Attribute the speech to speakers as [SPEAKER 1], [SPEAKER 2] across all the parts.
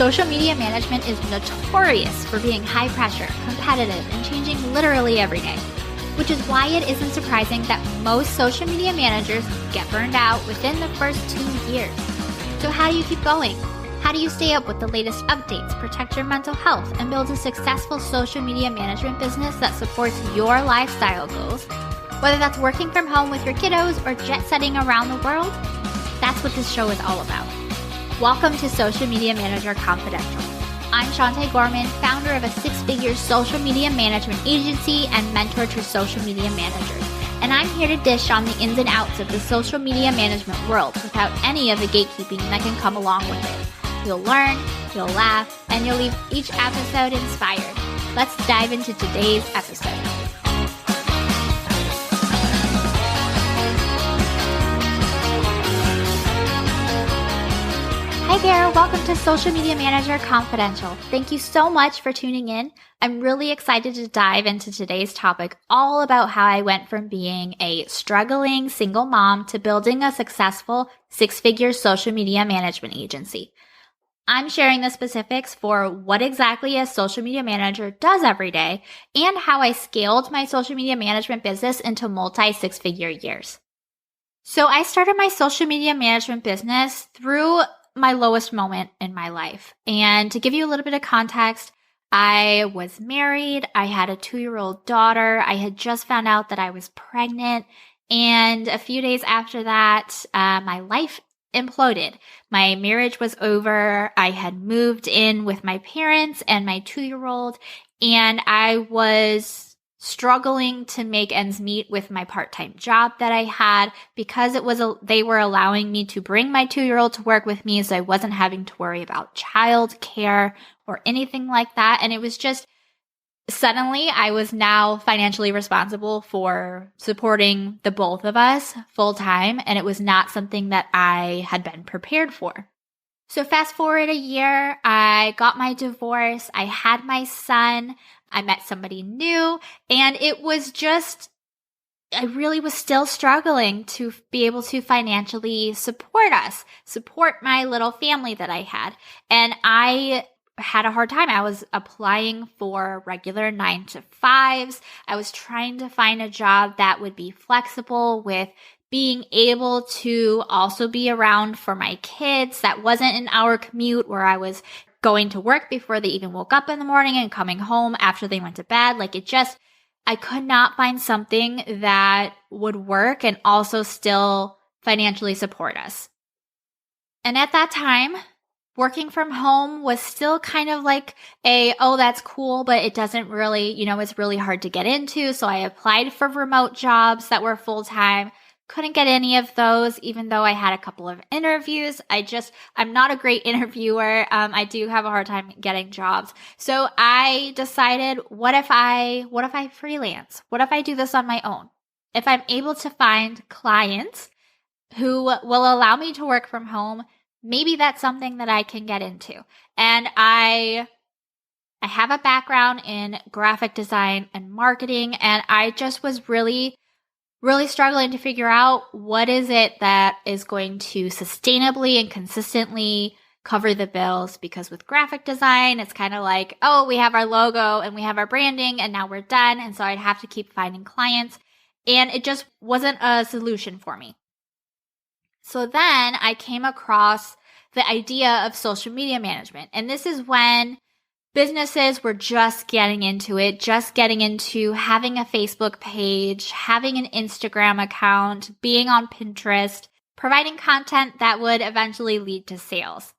[SPEAKER 1] Social media management is notorious for being high pressure, competitive, and changing literally every day, which is why it isn't surprising that most social media managers get burned out within the first 2 years. So how do you keep going? How do you stay up with the latest updates, protect your mental health, and build a successful social media management business that supports your lifestyle goals? Whether that's working from home with your kiddos or jet setting around the world, that's what this show is all about. Welcome to Social Media Manager Confidential. I'm Shantae Gorman, founder of a six-figure social media management agency and mentor to social media managers. And I'm here to dish on the ins and outs of the social media management world without any of the gatekeeping that can come along with it. You'll learn, you'll laugh, and you'll leave each episode inspired. Let's dive into today's episode. Hi there, welcome to Social Media Manager Confidential. Thank you so much for tuning in. I'm really excited to dive into today's topic, all about how I went from being a struggling single mom to building a successful six-figure social media management agency. I'm sharing the specifics for what exactly a social media manager does every day and how I scaled my social media management business into multi-six-figure years. So I started my social media management business through my lowest moment in my life. And to give you a little bit of context, I was married. I had a 2-year-old daughter. I had just found out that I was pregnant. And a few days after that, my life imploded. My marriage was over. I had moved in with my parents and my 2-year-old, and I was struggling to make ends meet with my part-time job that I had because they were allowing me to bring my 2-year-old to work with me, so I wasn't having to worry about child care or anything like that. And it was just suddenly I was now financially responsible for supporting the both of us full time, and it was not something that I had been prepared for. So fast forward a year, I got my divorce, I had my son, I met somebody new, and it was just, I really was still struggling to be able to financially support my little family that I had. And I had a hard time. I was applying for regular 9-to-5s. I was trying to find a job that would be flexible with being able to also be around for my kids. That wasn't an hour commute where I was going to work before they even woke up in the morning and coming home after they went to bed. I could not find something that would work and also still financially support us. And at that time, working from home was still kind of like oh, that's cool, but it doesn't really, it's really hard to get into. So I applied for remote jobs that were full-time. Couldn't get any of those, even though I had a couple of interviews. I'm not a great interviewer. I do have a hard time getting jobs. So I decided, what if I freelance? What if I do this on my own? If I'm able to find clients who will allow me to work from home, maybe that's something that I can get into. And I have a background in graphic design and marketing, and I just was really struggling to figure out what is it that is going to sustainably and consistently cover the bills. Because with graphic design, it's kind of like, oh, we have our logo and we have our branding and now we're done. And so I'd have to keep finding clients, and it just wasn't a solution for me. So then I came across the idea of social media management. And this is when businesses were just getting into it, just getting into having a Facebook page, having an Instagram account, being on Pinterest, providing content that would eventually lead to sales.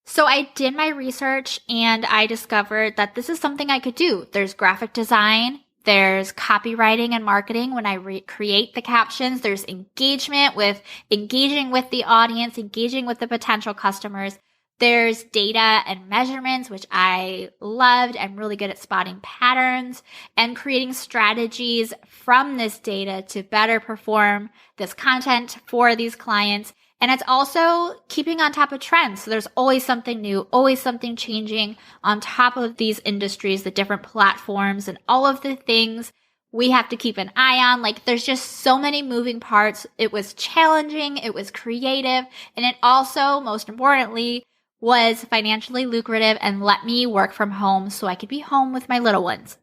[SPEAKER 1] So I did my research and I discovered that this is something I could do. There's graphic design, there's copywriting and marketing when I create the captions, there's engaging with the audience, engaging with the potential customers. There's data and measurements, which I loved. I'm really good at spotting patterns and creating strategies from this data to better perform this content for these clients. And it's also keeping on top of trends. So there's always something new, always something changing on top of these industries, the different platforms and all of the things we have to keep an eye on. There's just so many moving parts. It was challenging. It was creative. And it also, most importantly, was financially lucrative and let me work from home so I could be home with my little ones.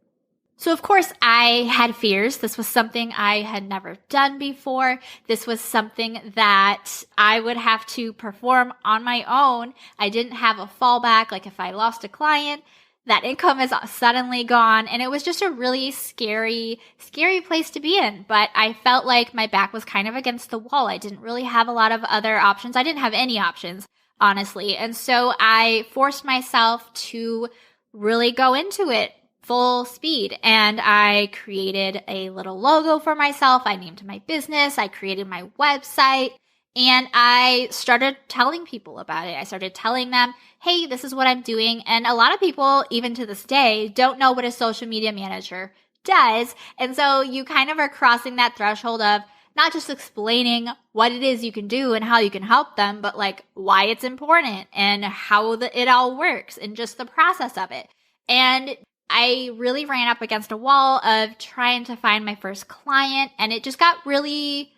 [SPEAKER 1] So of course I had fears. This was something I had never done before. This was something that I would have to perform on my own. I didn't have a fallback. Like if I lost a client, that income is suddenly gone. And it was just a really scary place to be in. But I felt like my back was kind of against the wall. I didn't really have a lot of other options. I didn't have any options, honestly. And so I forced myself to really go into it full speed. And I created a little logo for myself. I named my business. I created my website. And I started telling people about it. I started telling them, hey, this is what I'm doing. And a lot of people, even to this day, don't know what a social media manager does. And so you kind of are crossing that threshold of not just explaining what it is you can do and how you can help them, but like why it's important and how it all works and just the process of it. And I really ran up against a wall of trying to find my first client, and it just got really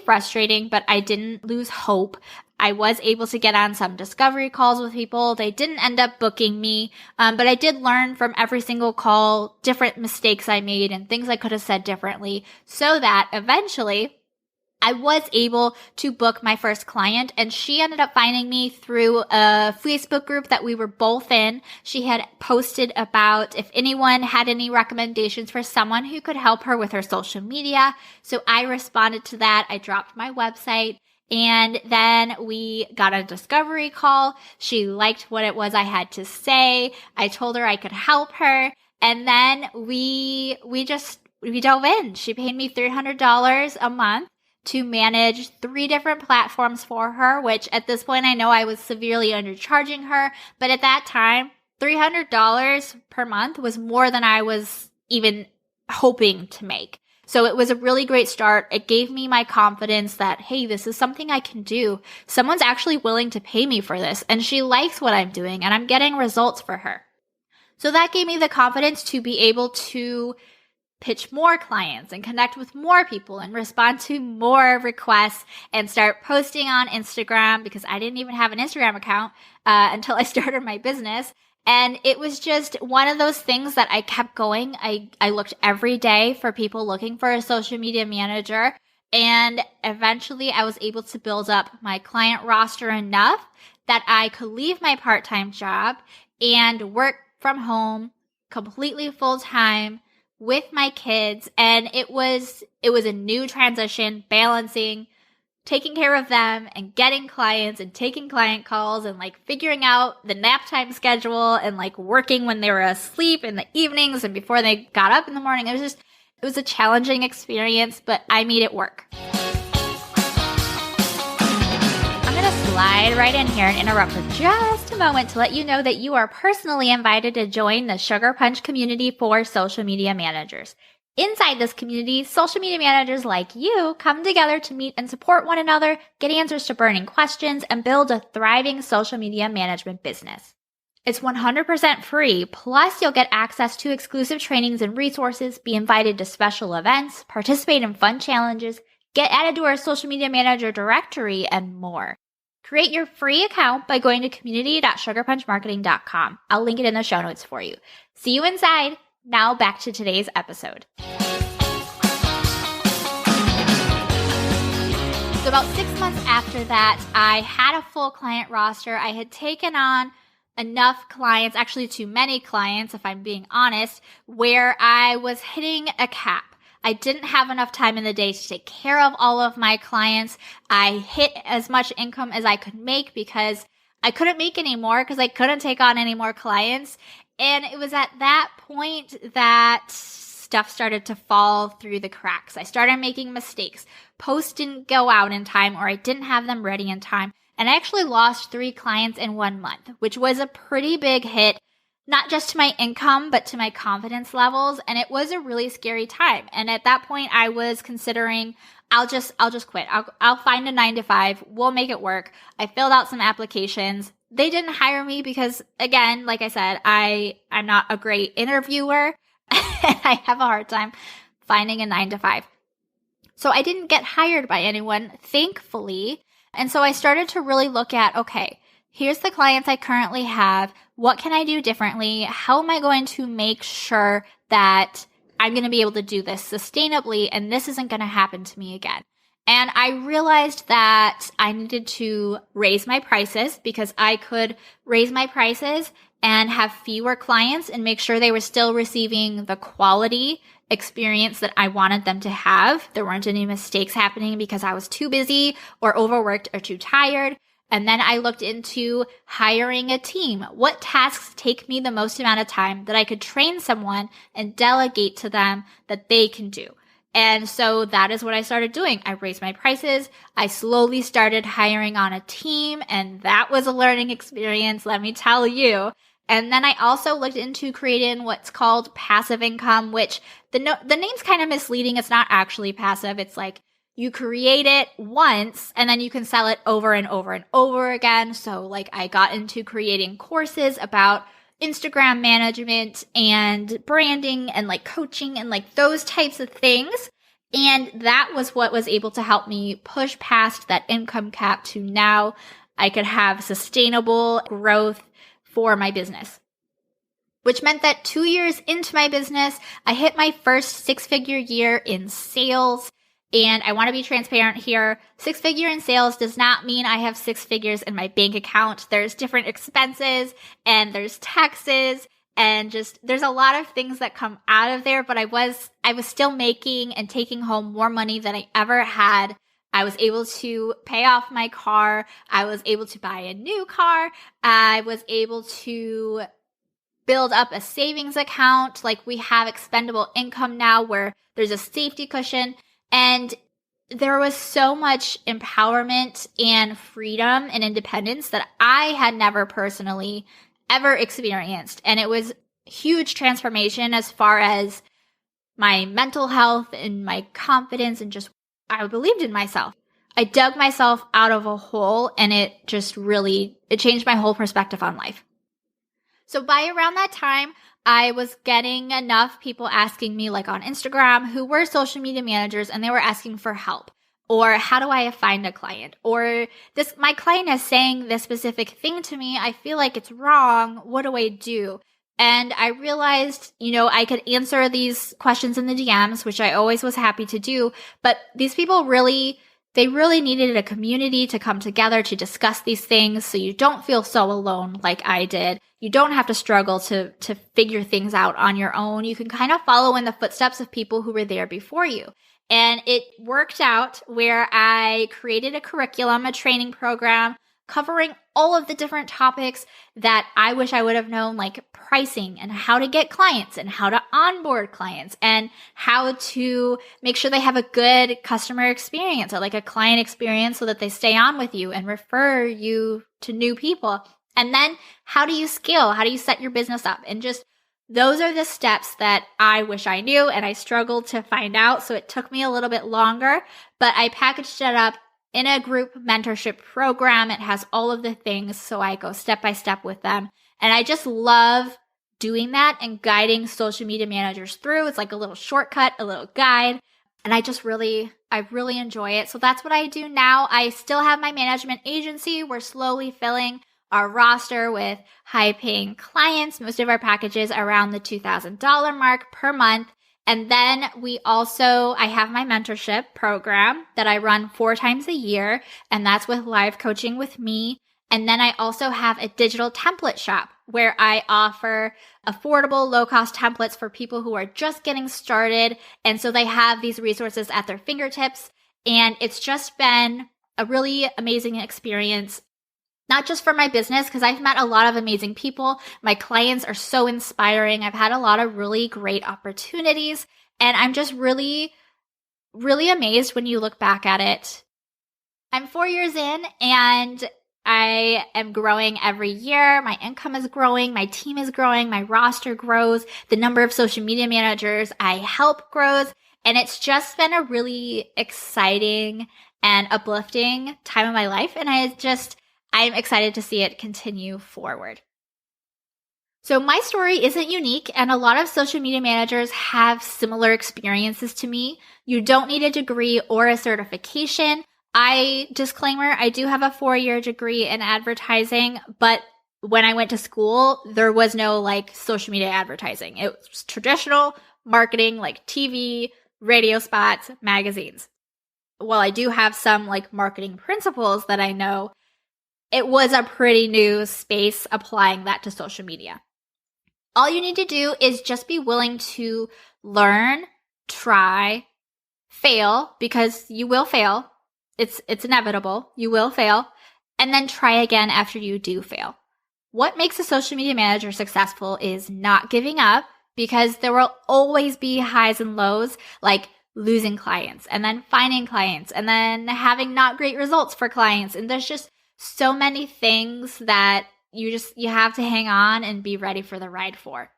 [SPEAKER 1] frustrating, but I didn't lose hope. I was able to get on some discovery calls with people. They didn't end up booking me, but I did learn from every single call different mistakes I made and things I could have said differently so that eventually I was able to book my first client, and she ended up finding me through a Facebook group that we were both in. She had posted about if anyone had any recommendations for someone who could help her with her social media. So I responded to that. I dropped my website, and then we got a discovery call. She liked what it was I had to say. I told her I could help her, and then we dove in. She paid me $300 a month to manage 3 different platforms for her, which at this point I know I was severely undercharging her. But at that time, $300 per month was more than I was even hoping to make. So it was a really great start. It gave me my confidence that, hey, this is something I can do. Someone's actually willing to pay me for this, and she likes what I'm doing, and I'm getting results for her. So that gave me the confidence to be able to pitch more clients and connect with more people and respond to more requests and start posting on Instagram, because I didn't even have an Instagram account until I started my business. And it was just one of those things that I kept going. I looked every day for people looking for a social media manager. And eventually I was able to build up my client roster enough that I could leave my part-time job and work from home completely full-time with my kids. And it was a new transition, balancing taking care of them and getting clients and taking client calls and like figuring out the nap time schedule and like working when they were asleep in the evenings and before they got up in the morning. It was a challenging experience, but I made it work. Slide right in here and interrupt for just a moment to let you know that you are personally invited to join the Sugar Punch community for social media managers. Inside this community, social media managers like you come together to meet and support one another, get answers to burning questions, and build a thriving social media management business. It's 100% free, plus you'll get access to exclusive trainings and resources, be invited to special events, participate in fun challenges, get added to our social media manager directory, and more. Create your free account by going to community.sugarpunchmarketing.com. I'll link it in the show notes for you. See you inside. Now back to today's episode. So about 6 months after that, I had a full client roster. I had taken on enough clients, actually too many clients, if I'm being honest, where I was hitting a cap. I didn't have enough time in the day to take care of all of my clients. I hit as much income as I could make because I couldn't make any more because I couldn't take on any more clients. And it was at that point that stuff started to fall through the cracks. I started making mistakes. Posts didn't go out in time, or I didn't have them ready in time. And I actually lost 3 clients in 1 month, which was a pretty big hit. Not just to my income, but to my confidence levels. And it was a really scary time. And at that point, I was considering, I'll just quit. I'll find a 9-to-5. We'll make it work. I filled out some applications. They didn't hire me because, again, like I said, I'm not a great interviewer. And I have a hard time finding a 9-to-5. So I didn't get hired by anyone, thankfully. And so I started to really look at, okay, here's the clients I currently have. What can I do differently? How am I going to make sure that I'm going to be able to do this sustainably and this isn't going to happen to me again? And I realized that I needed to raise my prices because I could raise my prices and have fewer clients and make sure they were still receiving the quality experience that I wanted them to have. There weren't any mistakes happening because I was too busy or overworked or too tired. And then I looked into hiring a team. What tasks take me the most amount of time that I could train someone and delegate to them that they can do? And so that is what I started doing. I raised my prices. I slowly started hiring on a team, and that was a learning experience, let me tell you. And then I also looked into creating what's called passive income, which the name's kind of misleading. It's not actually passive. It's like you create it once and then you can sell it over and over and over again. So like I got into creating courses about Instagram management and branding and like coaching and like those types of things. And that was what was able to help me push past that income cap to now I could have sustainable growth for my business, which meant that 2 years into my business, I hit my first 6-figure year in sales. And I want to be transparent here. 6-figure in sales does not mean I have 6 figures in my bank account. There's different expenses and there's taxes and just there's a lot of things that come out of there. But I was still making and taking home more money than I ever had. I was able to pay off my car. I was able to buy a new car. I was able to build up a savings account. Like we have expendable income now where there's a safety cushion. And there was so much empowerment and freedom and independence that I had never personally ever experienced. And it was huge transformation as far as my mental health and my confidence and just I believed in myself. I dug myself out of a hole and it changed my whole perspective on life. So by around that time, I was getting enough people asking me like on Instagram who were social media managers and they were asking for help or how do I find a client or my client is saying this specific thing to me. I feel like it's wrong. What do I do? And I realized, I could answer these questions in the DMs, which I always was happy to do. But these people they really needed a community to come together to discuss these things so you don't feel so alone like I did. You don't have to struggle to figure things out on your own. You can kind of follow in the footsteps of people who were there before you. And it worked out where I created a curriculum, a training program, covering all of the different topics that I wish I would have known, like pricing and how to get clients and how to onboard clients and how to make sure they have a good customer experience or like a client experience so that they stay on with you and refer you to new people. And then how do you scale? How do you set your business up? And just those are the steps that I wish I knew and I struggled to find out. So it took me a little bit longer, but I packaged it up in a group mentorship program. It has all of the things. So I go step by step with them. And I just love doing that and guiding social media managers through. It's like a little shortcut, a little guide. And I really enjoy it. So that's what I do now. I still have my management agency. We're slowly filling our roster with high paying clients. Most of our packages around the $2,000 mark per month. And then I have my mentorship program that I run 4 times a year, and that's with live coaching with me. And then I also have a digital template shop where I offer affordable, low-cost templates for people who are just getting started. And so they have these resources at their fingertips. And it's just been a really amazing experience. Not just for my business, because I've met a lot of amazing people. My clients are so inspiring. I've had a lot of really great opportunities. And I'm just really, really amazed when you look back at it. I'm 4 years in and I am growing every year. My income is growing. My team is growing. My roster grows. The number of social media managers I help grows. And it's just been a really exciting and uplifting time of my life. And I'm excited to see it continue forward. So my story isn't unique, and a lot of social media managers have similar experiences to me. You don't need a degree or a certification. Disclaimer, I do have a 4-year degree in advertising, but when I went to school, there was no like social media advertising. It was traditional marketing, like TV, radio spots, magazines. While I do have some like marketing principles that I know, it was a pretty new space applying that to social media. All you need to do is just be willing to learn, try, fail, because you will fail. It's inevitable. You will fail. And then try again after you do fail. What makes a social media manager successful is not giving up, because there will always be highs and lows, like losing clients and then finding clients and then having not great results for clients. And there's just so many things that you have to hang on and be ready for the ride for.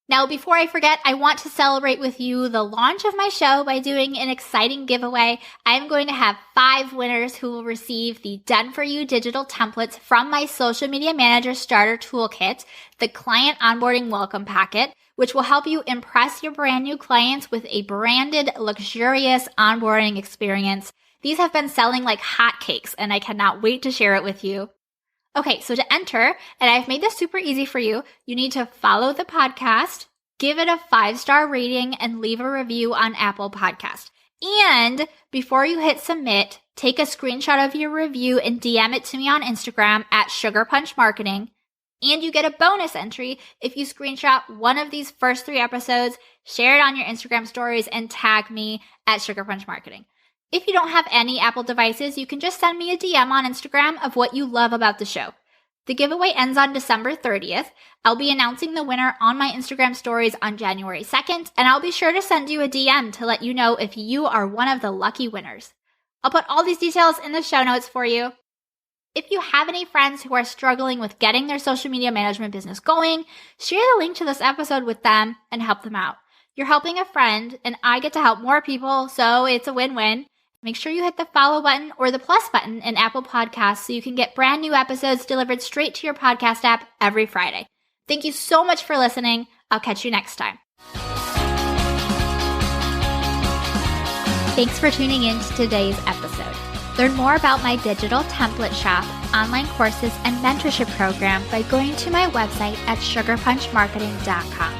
[SPEAKER 1] Now, before I forget, I want to celebrate with you the launch of my show by doing an exciting giveaway. I'm going to have 5 winners who will receive the Done For You digital templates from my Social Media Manager Starter Toolkit, the Client Onboarding Welcome Packet, which will help you impress your brand new clients with a branded, luxurious onboarding experience. These have been selling like hotcakes, and I cannot wait to share it with you. Okay, so to enter, and I've made this super easy for you, you need to follow the podcast, give it a 5-star rating, and leave a review on Apple Podcast. And before you hit submit, take a screenshot of your review and DM it to me on Instagram at Sugar Punch Marketing. And you get a bonus entry if you screenshot one of these first 3 episodes, share it on your Instagram stories, and tag me at Sugar Punch Marketing. If you don't have any Apple devices, you can just send me a DM on Instagram of what you love about the show. The giveaway ends on December 30th. I'll be announcing the winner on my Instagram stories on January 2nd, and I'll be sure to send you a DM to let you know if you are one of the lucky winners. I'll put all these details in the show notes for you. If you have any friends who are struggling with getting their social media management business going, share the link to this episode with them and help them out. You're helping a friend, and I get to help more people, so it's a win-win. Make sure you hit the follow button or the plus button in Apple Podcasts so you can get brand new episodes delivered straight to your podcast app every Friday. Thank you so much for listening. I'll catch you next time. Thanks for tuning in to today's episode. Learn more about my digital template shop, online courses, and mentorship program by going to my website at sugarpunchmarketing.com.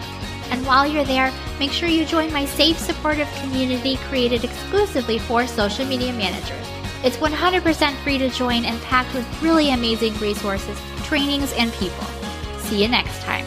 [SPEAKER 1] And while you're there, make sure you join my safe, supportive community created exclusively for social media managers. It's 100% free to join and packed with really amazing resources, trainings, and people. See you next time.